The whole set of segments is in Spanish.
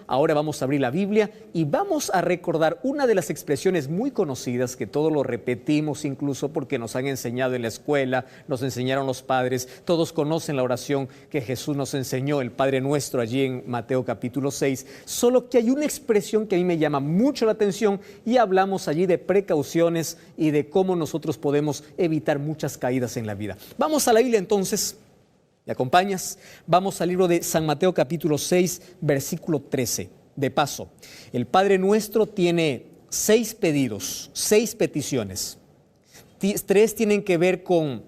ahora vamos a abrir la Biblia y vamos a recordar una de las expresiones muy conocidas que todos lo repetimos incluso porque nos han enseñado en la escuela, nos enseñaron los padres, todos conocen la oración que Jesús nos enseñó, el Padre Nuestro allí en Mateo capítulo 6, solo que hay una expresión que a mí me llama mucho la atención y hablamos allí de precauciones y de cómo nosotros podemos evitar muchas caídas en la vida. Vamos a la Biblia entonces. ¿Me acompañas? Vamos al libro de San Mateo capítulo 6, versículo 13. De paso, el Padre Nuestro tiene 6 pedidos, 6 peticiones. 3 tienen que ver con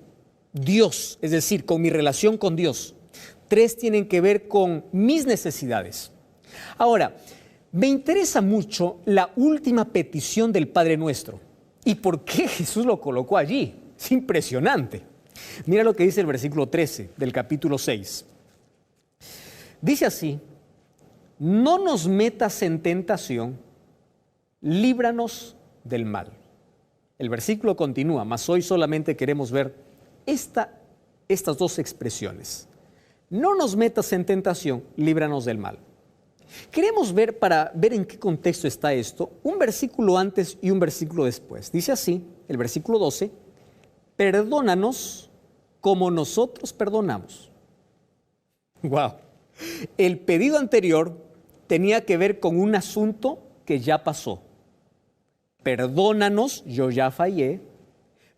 Dios, es decir, con mi relación con Dios. 3 tienen que ver con mis necesidades. Ahora, me interesa mucho la última petición del Padre Nuestro. ¿Y por qué Jesús lo colocó allí? Es impresionante. Mira lo que dice el versículo 13 del capítulo 6. Dice así: no nos metas en tentación, líbranos del mal. El versículo continúa, mas hoy solamente queremos ver estas 2 expresiones. No nos metas en tentación, líbranos del mal. Queremos ver, para ver en qué contexto está esto, un versículo antes y un versículo después. Dice así, el versículo 12, perdónanos como nosotros perdonamos. Wow. El pedido anterior tenía que ver con un asunto que ya pasó. Perdónanos, yo ya fallé.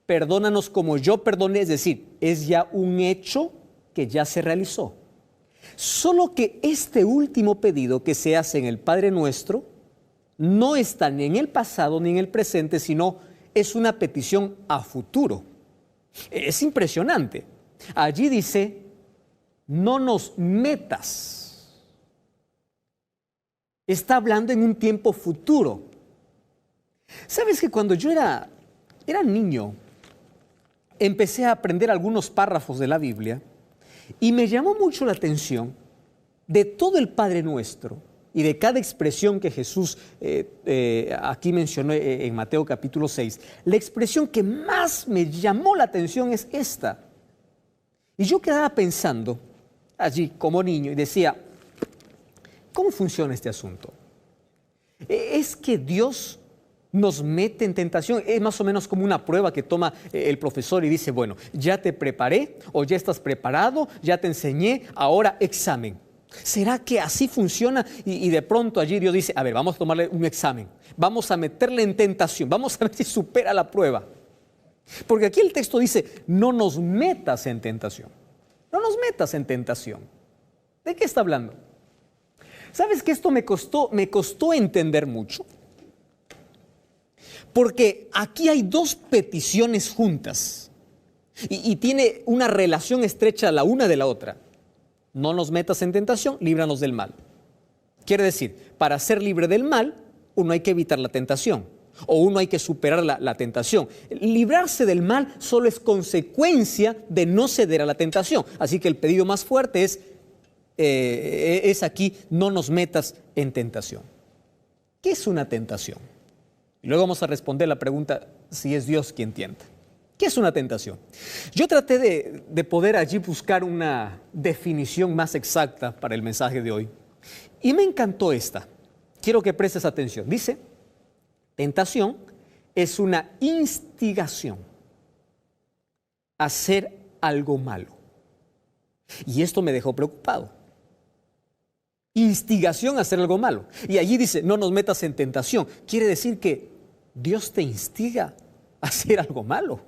Perdónanos como yo perdoné, es decir, es ya un hecho que ya se realizó. Solo que este último pedido que se hace en el Padre Nuestro no está ni en el pasado ni en el presente, sino es una petición a futuro. Es impresionante. Allí dice, no nos metas. Está hablando en un tiempo futuro. ¿Sabes que cuando yo era niño, empecé a aprender algunos párrafos de la Biblia y me llamó mucho la atención de todo el Padre Nuestro y de cada expresión que Jesús aquí mencionó en Mateo capítulo 6, la expresión que más me llamó la atención es esta. Y yo quedaba pensando allí como niño y decía, ¿cómo funciona este asunto? ¿Es que Dios nos mete en tentación? Es más o menos como una prueba que toma el profesor y dice, bueno, ya te preparé o ya estás preparado, ya te enseñé, ahora examen. ¿Será que así funciona? Y de pronto allí Dios dice, a ver, vamos a tomarle un examen, vamos a meterle en tentación, vamos a ver si supera la prueba. Porque aquí el texto dice, no nos metas en tentación, no nos metas en tentación. ¿De qué está hablando? ¿Sabes que esto me costó entender mucho? Porque aquí hay 2 peticiones juntas y tiene una relación estrecha la una de la otra. No nos metas en tentación, líbranos del mal. Quiere decir, para ser libre del mal, uno hay que evitar la tentación o uno hay que superar la tentación. Librarse del mal solo es consecuencia de no ceder a la tentación. Así que el pedido más fuerte es aquí, no nos metas en tentación. ¿Qué es una tentación? Y luego vamos a responder la pregunta si es Dios quien tienta. ¿Qué es una tentación? Yo traté de poder allí buscar una definición más exacta para el mensaje de hoy. Y me encantó esta. Quiero que prestes atención. Dice, tentación es una instigación a hacer algo malo. Y esto me dejó preocupado. Instigación a hacer algo malo. Y allí dice, no nos metas en tentación. Quiere decir que Dios te instiga a hacer algo malo.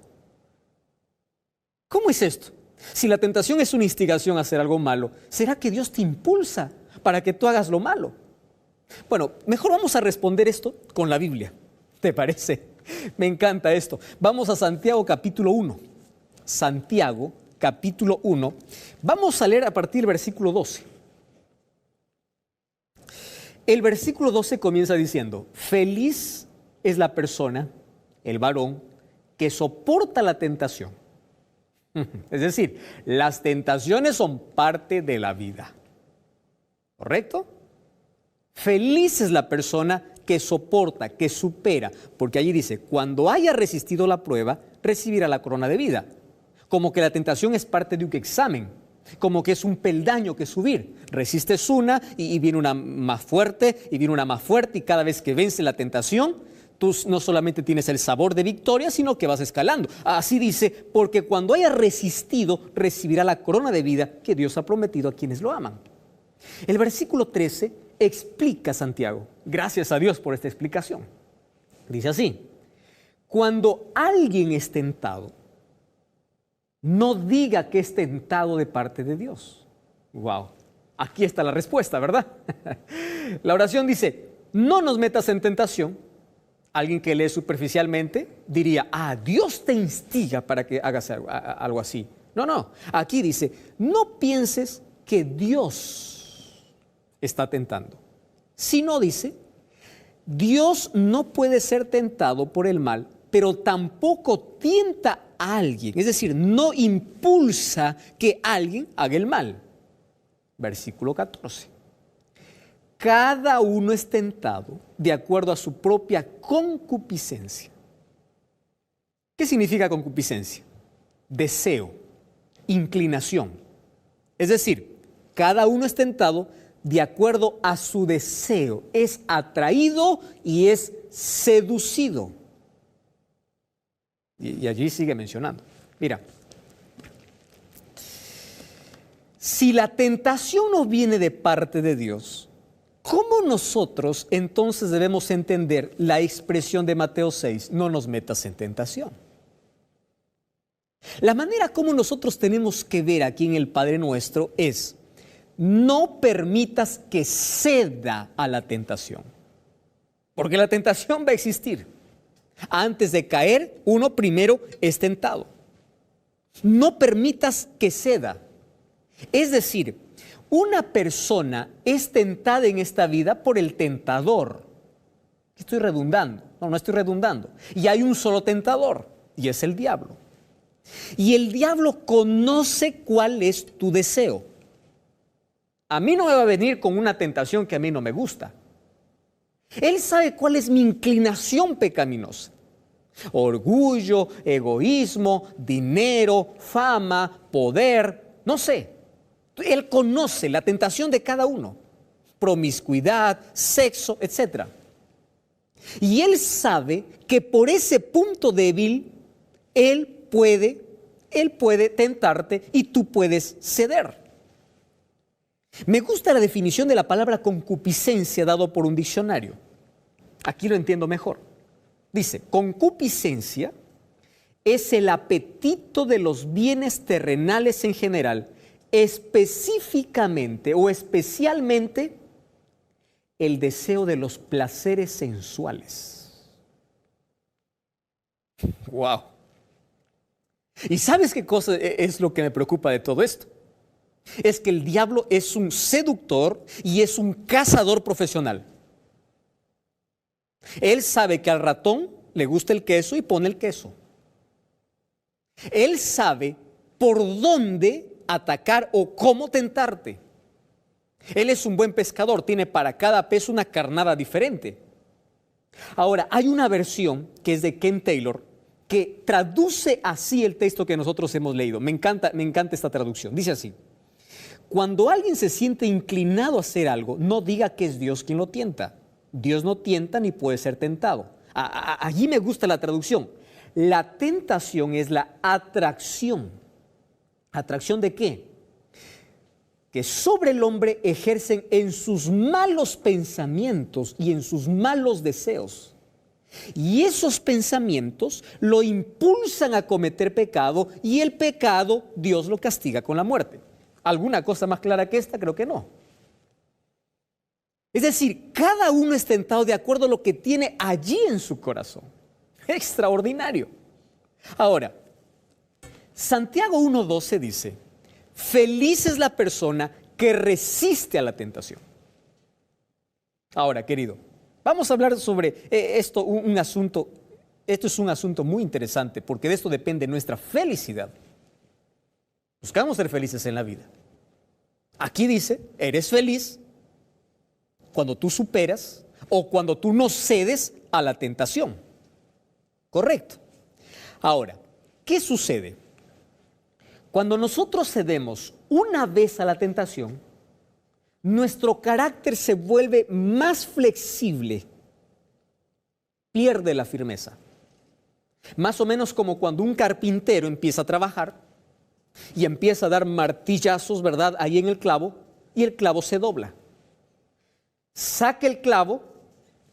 ¿Cómo es esto? Si la tentación es una instigación a hacer algo malo, ¿será que Dios te impulsa para que tú hagas lo malo? Bueno, mejor vamos a responder esto con la Biblia. ¿Te parece? Me encanta esto. Vamos a Santiago capítulo 1. Santiago capítulo 1. Vamos a leer a partir del versículo 12. El versículo 12 comienza diciendo, feliz es la persona, el varón, que soporta la tentación. Es decir, las tentaciones son parte de la vida. ¿Correcto? Feliz es la persona que soporta, que supera, porque allí dice, cuando haya resistido la prueba, recibirá la corona de vida. Como que la tentación es parte de un examen. como que es un peldaño que subir. Resistes una y viene una más fuerte, y viene una más fuerte, y cada vez que vence la tentación, tú no solamente tienes el sabor de victoria, sino que vas escalando. Así dice, porque cuando haya resistido, recibirá la corona de vida que Dios ha prometido a quienes lo aman. El versículo 13 explica Santiago. Gracias a Dios por esta explicación. Dice así: cuando alguien es tentado, no diga que es tentado de parte de Dios. Wow, aquí está la respuesta, ¿verdad? La oración dice: no nos metas en tentación. Alguien que lee superficialmente diría: Dios te instiga para que hagas algo así. No, aquí dice: no pienses que Dios está tentando. Sino dice: Dios no puede ser tentado por el mal, pero tampoco tienta a alguien. Es decir, no impulsa que alguien haga el mal. Versículo 14. Cada uno es tentado de acuerdo a su propia concupiscencia. ¿Qué significa concupiscencia? Deseo, inclinación. Es decir, cada uno es tentado de acuerdo a su deseo. Es atraído y es seducido. Y allí sigue mencionando. Mira, si la tentación no viene de parte de Dios, ¿cómo nosotros entonces debemos entender la expresión de Mateo 6, no nos metas en tentación? La manera como nosotros tenemos que ver aquí en el Padre Nuestro es: no permitas que ceda a la tentación. Porque la tentación va a existir. Antes de caer, uno primero es tentado. No permitas que ceda. Es decir, una persona es tentada en esta vida por el tentador. Estoy redundando. No estoy redundando. Y hay un solo tentador, y es el diablo. Y el diablo conoce cuál es tu deseo. A mí no me va a venir con una tentación que a mí no me gusta. Él sabe cuál es mi inclinación pecaminosa. Orgullo, egoísmo, dinero, fama, poder, no sé. Él conoce la tentación de cada uno. Promiscuidad, sexo, etc. Y él sabe que por ese punto débil, él puede tentarte y tú puedes ceder. Me gusta la definición de la palabra concupiscencia dado por un diccionario. Aquí lo entiendo mejor. Dice: concupiscencia es el apetito de los bienes terrenales en general, específicamente o especialmente el deseo de los placeres sensuales. ¡Wow! ¿Y sabes qué cosa es lo que me preocupa de todo esto? Es que el diablo es un seductor y es un cazador profesional. Él sabe que al ratón le gusta el queso y pone el queso. Él sabe por dónde atacar o cómo tentarte. Él es un buen pescador, tiene para cada pez una carnada diferente. Ahora, hay una versión que es de Ken Taylor que traduce así el texto que nosotros hemos leído. Me encanta esta traducción. Dice así: cuando alguien se siente inclinado a hacer algo, no diga que es Dios quien lo tienta. Dios no tienta ni puede ser tentado. Allí me gusta la traducción. La tentación es la atracción. ¿Atracción de qué? Que sobre el hombre ejercen en sus malos pensamientos y en sus malos deseos. Y esos pensamientos lo impulsan a cometer pecado, y el pecado Dios lo castiga con la muerte. ¿Alguna cosa más clara que esta? Creo que no. Es decir, cada uno es tentado de acuerdo a lo que tiene allí en su corazón. Extraordinario. Ahora, Santiago 1:12 dice: feliz es la persona que resiste a la tentación. Ahora, querido, vamos a hablar sobre esto, Esto es un asunto muy interesante, porque de esto depende nuestra felicidad. Buscamos ser felices en la vida. Aquí dice: eres feliz cuando tú superas o cuando tú no cedes a la tentación. Correcto. Ahora, ¿qué sucede? Cuando nosotros cedemos una vez a la tentación, nuestro carácter se vuelve más flexible, pierde la firmeza. Más o menos como cuando un carpintero empieza a trabajar y empieza a dar martillazos, ¿verdad?, ahí en el clavo, y el clavo se dobla. Saca el clavo,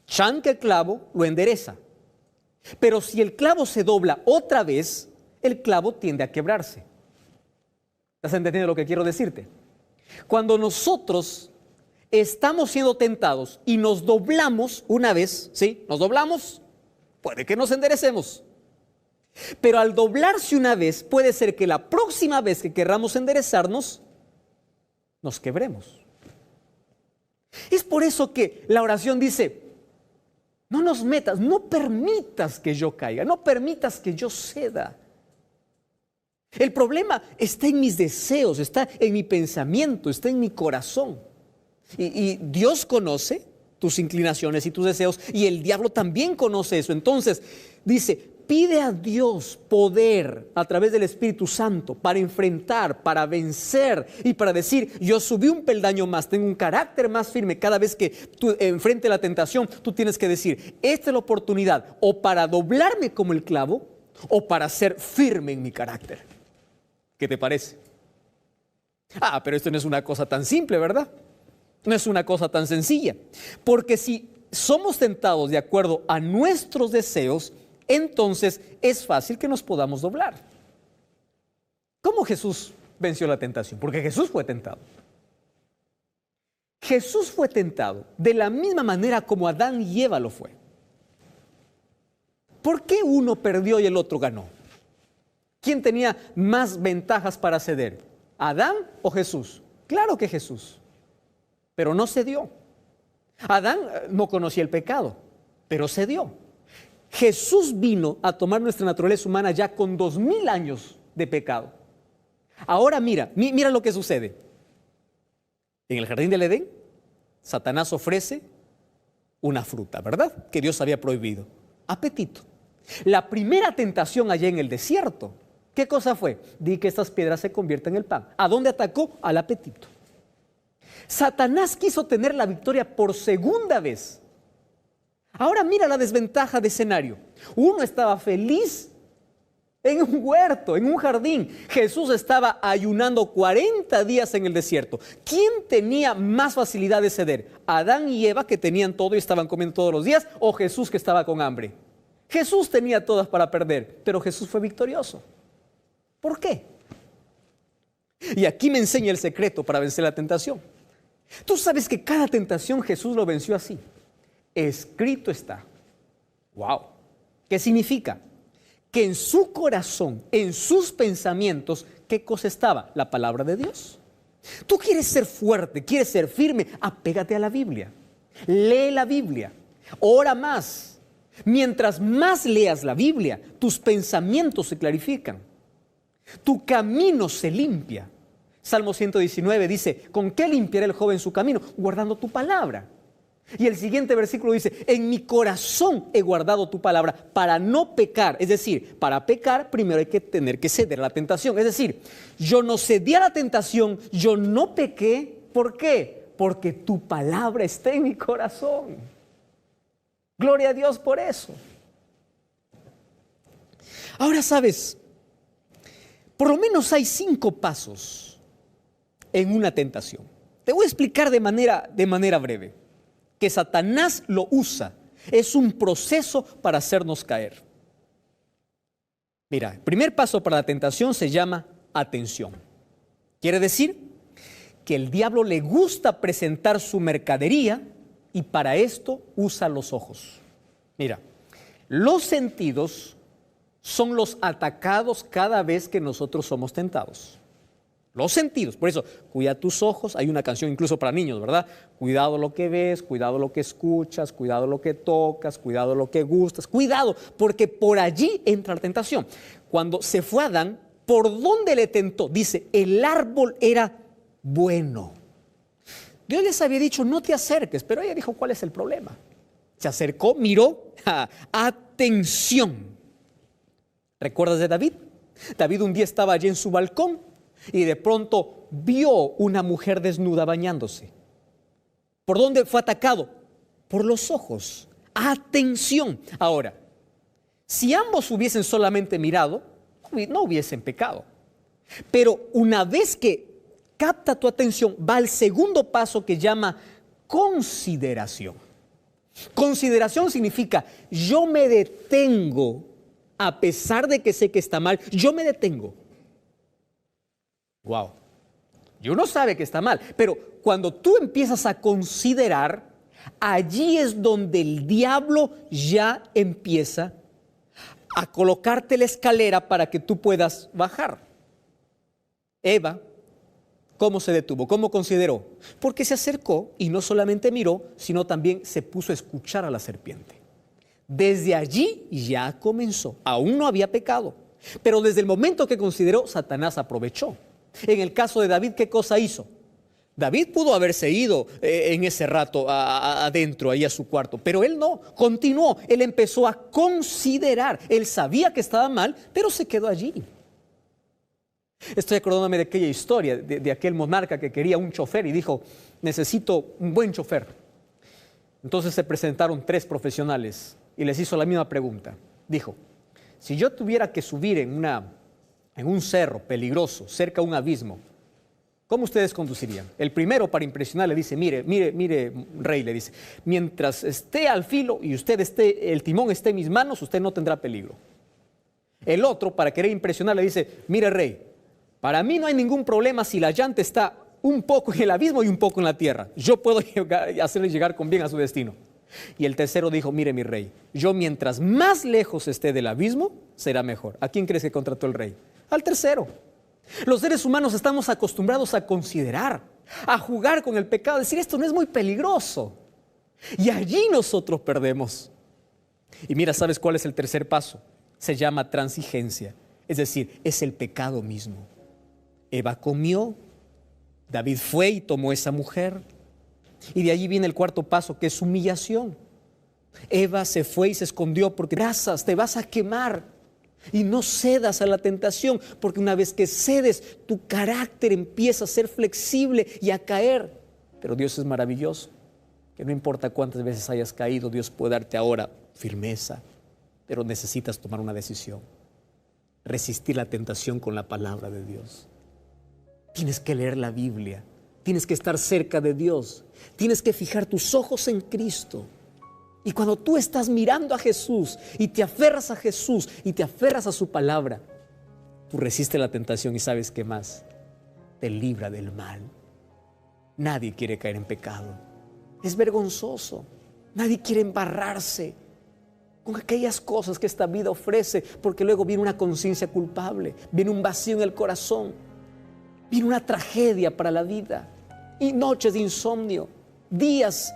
chanca el clavo, lo endereza. Pero si el clavo se dobla otra vez, el clavo tiende a quebrarse. ¿Estás entendiendo lo que quiero decirte? Cuando nosotros estamos siendo tentados y nos doblamos una vez, ¿sí? Nos doblamos, puede que nos enderecemos. Pero al doblarse una vez, puede ser que la próxima vez que querramos enderezarnos, nos quebremos. Es por eso que la oración dice, no nos metas, no permitas que yo caiga, no permitas que yo ceda. El problema está en mis deseos, está en mi pensamiento, está en mi corazón. Y Dios conoce tus inclinaciones y tus deseos, y el diablo también conoce eso. Entonces dice, pide a Dios poder a través del Espíritu Santo para enfrentar, para vencer y para decir, yo subí un peldaño más, tengo un carácter más firme. Cada vez que tú enfrentes la tentación, tú tienes que decir, esta es la oportunidad o para doblarme como el clavo o para ser firme en mi carácter. ¿Qué te parece? Pero esto no es una cosa tan simple, ¿verdad? No es una cosa tan sencilla. Porque si somos tentados de acuerdo a nuestros deseos, entonces es fácil que nos podamos doblar. ¿Cómo Jesús venció la tentación? Porque Jesús fue tentado. Jesús fue tentado de la misma manera como Adán y Eva lo fue. ¿Por qué uno perdió y el otro ganó? ¿Quién tenía más ventajas para ceder? ¿Adán o Jesús? Claro que Jesús, pero no cedió. Adán no conocía el pecado, pero cedió. Jesús vino a tomar nuestra naturaleza humana ya con 2000 años de pecado. Ahora mira lo que sucede. En el jardín del Edén, Satanás ofrece una fruta, ¿verdad?, que Dios había prohibido. Apetito. La primera tentación allá en el desierto, ¿qué cosa fue? Di que estas piedras se conviertan en pan. ¿A dónde atacó? Al apetito. Satanás quiso tener la victoria por segunda vez. Ahora mira la desventaja de escenario. Uno estaba feliz en un huerto, en un jardín. Jesús estaba ayunando 40 días en el desierto. ¿Quién tenía más facilidad de ceder? ¿Adán y Eva, que tenían todo y estaban comiendo todos los días? ¿O Jesús, que estaba con hambre? Jesús tenía todas para perder, pero Jesús fue victorioso. ¿Por qué? Y aquí me enseña el secreto para vencer la tentación. Tú sabes que cada tentación Jesús lo venció así. Escrito está. ¡Wow! ¿Qué significa? Que en su corazón, en sus pensamientos, ¿qué cosa estaba? La palabra de Dios. Tú quieres ser fuerte, quieres ser firme, apégate a la Biblia. Lee la Biblia. Ora más. Mientras más leas la Biblia, tus pensamientos se clarifican. Tu camino se limpia. Salmo 119 dice, ¿con qué limpiará el joven su camino? Guardando tu palabra. Y el siguiente versículo dice, en mi corazón he guardado tu palabra para no pecar. Es decir, para pecar primero hay que tener que ceder a la tentación. Es decir, yo no cedí a la tentación, yo no pequé. ¿Por qué? Porque tu palabra está en mi corazón. Gloria a Dios por eso. Ahora sabes, por lo menos hay 5 pasos en una tentación. Te voy a explicar de manera breve. Que Satanás lo usa. Es un proceso para hacernos caer. Mira, el primer paso para la tentación se llama atención. Quiere decir que el diablo le gusta presentar su mercadería y para esto usa los ojos. Mira, los sentidos son los atacados cada vez que nosotros somos tentados. Los sentidos, por eso, cuida tus ojos. Hay una canción incluso para niños, ¿verdad? Cuidado lo que ves, cuidado lo que escuchas, cuidado lo que tocas, cuidado lo que gustas. Cuidado, porque por allí entra la tentación. Cuando se fue Adán, ¿por dónde le tentó? Dice, el árbol era bueno. Dios les había dicho, no te acerques, pero ella dijo, ¿cuál es el problema? Se acercó, miró, atención. ¿Recuerdas de David? David un día estaba allí en su balcón y de pronto vio una mujer desnuda bañándose. ¿Por dónde fue atacado? Por los ojos. Atención. Ahora, si ambos hubiesen solamente mirado, no hubiesen pecado. Pero una vez que capta tu atención, va al segundo paso que llama consideración. Consideración significa, yo me detengo, a pesar de que sé que está mal, yo me detengo. Wow. Y uno sabe que está mal, pero cuando tú empiezas a considerar, allí es donde el diablo ya empieza a colocarte la escalera para que tú puedas bajar. Eva, ¿cómo se detuvo? ¿Cómo consideró? Porque se acercó y no solamente miró, sino también se puso a escuchar a la serpiente. Desde allí ya comenzó. Aún no había pecado, pero desde el momento que consideró, Satanás aprovechó. En el caso de David, ¿qué cosa hizo? David pudo haberse ido en ese rato adentro, ahí a su cuarto, pero él no, continuó, él empezó a considerar, él sabía que estaba mal, pero se quedó allí. Estoy acordándome de aquella historia, de aquel monarca que quería un chofer y dijo, necesito un buen chofer. Entonces se presentaron 3 profesionales y les hizo la misma pregunta. Dijo, si yo tuviera que subir en un cerro peligroso, cerca a un abismo, ¿cómo ustedes conducirían? El primero, para impresionar, le dice, mire, rey, le dice, mientras esté al filo y el timón esté en mis manos, usted no tendrá peligro. El otro, para querer impresionar, le dice, mire, rey, para mí no hay ningún problema si la llanta está un poco en el abismo y un poco en la tierra. Yo puedo hacerle llegar con bien a su destino. Y el tercero dijo, mire, mi rey, yo mientras más lejos esté del abismo, será mejor. ¿A quién crees que contrató el rey? Al tercero. Los seres humanos estamos acostumbrados a considerar, a jugar con el pecado, a decir, esto no es muy peligroso. Y allí nosotros perdemos. Y mira, ¿sabes cuál es el tercer paso? Se llama transigencia. Es decir, es el pecado mismo. Eva comió, David fue y tomó esa mujer. Y de allí viene el cuarto paso, que es humillación. Eva se fue y se escondió porque te vas a quemar. Y no cedas a la tentación, porque una vez que cedes, tu carácter empieza a ser flexible y a caer. Pero Dios es maravilloso, que no importa cuántas veces hayas caído, Dios puede darte ahora firmeza, pero necesitas tomar una decisión. Resistir la tentación con la palabra de Dios. Tienes que leer la Biblia, tienes que estar cerca de Dios, tienes que fijar tus ojos en Cristo. Y cuando tú estás mirando a Jesús y te aferras a Jesús y te aferras a su palabra, tú resistes la tentación y ¿sabes qué más? Te libra del mal. Nadie quiere caer en pecado. Es vergonzoso. Nadie quiere embarrarse con aquellas cosas que esta vida ofrece, porque luego viene una conciencia culpable, viene un vacío en el corazón, viene una tragedia para la vida y noches de insomnio, días.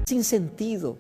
Sin sentido.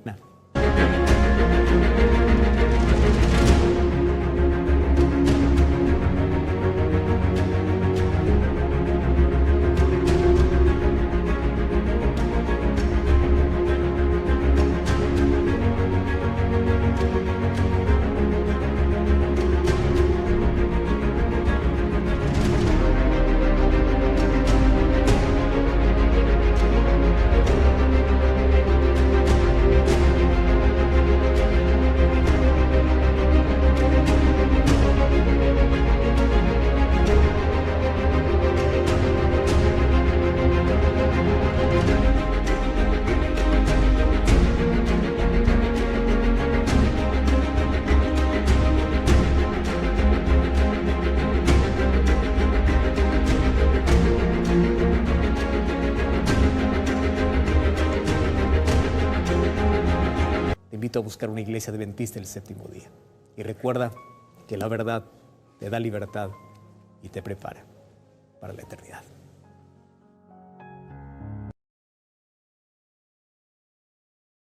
invito a buscar una iglesia adventista el séptimo día. Y recuerda que la verdad te da libertad y te prepara para la eternidad.